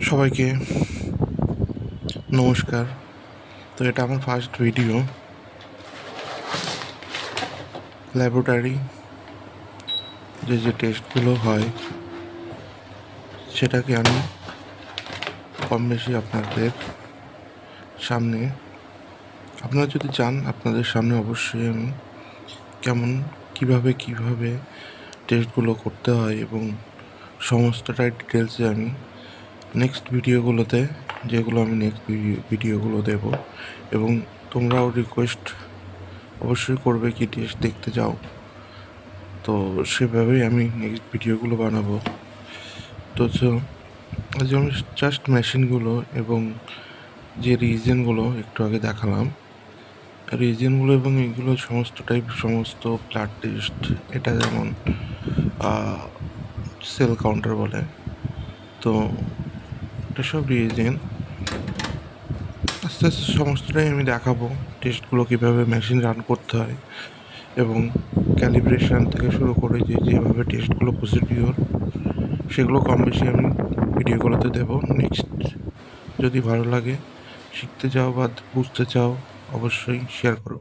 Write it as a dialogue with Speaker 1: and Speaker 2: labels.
Speaker 1: সবাইকে নমস্কার। তো এটা আমার ফার্স্ট ভিডিও। ল্যাবরেটরি যে টেস্টগুলো হয় সেটাকে আমি কম বেশি আপনাদের সামনে, আপনারা যদি চান আপনাদের সামনে অবশ্যই আমি কিভাবে টেস্টগুলো করতে হয় এবং সমস্তটাই ডিটেলসে আমি নেক্সট ভিডিওগুলোতে, যেগুলো আমি নেক্সট ভিডিওগুলো দেব। এবং তোমরাও রিকোয়েস্ট অবশ্যই করবে কি টেস্ট দেখতে যাও, তো সেভাবেই আমি নেক্সট ভিডিওগুলো বানাবো। তো আজ আমি জাস্ট মেশিনগুলো এবং যে রিজনগুলো একটু আগে দেখালাম, রিজনগুলো এবং এইগুলো সমস্ত ব্লাড টেস্ট, এটা যেমন সেল কাউন্টার বলে, তো এটা সব রিজেন আস্তে আস্তে সমস্তটাই আমি দেখাবো। টেস্টগুলো কীভাবে মেশিন রান করতে হয় এবং ক্যালিব্রেশন থেকে শুরু করে যেভাবে টেস্টগুলো প্রসিডিওর, সেগুলো কম বেশি আমি ভিডিওগুলোতে দেবো। নেক্সট যদি ভালো লাগে, শিখতে চাও বা বুঝতে চাও, অবশ্যই শেয়ার করো।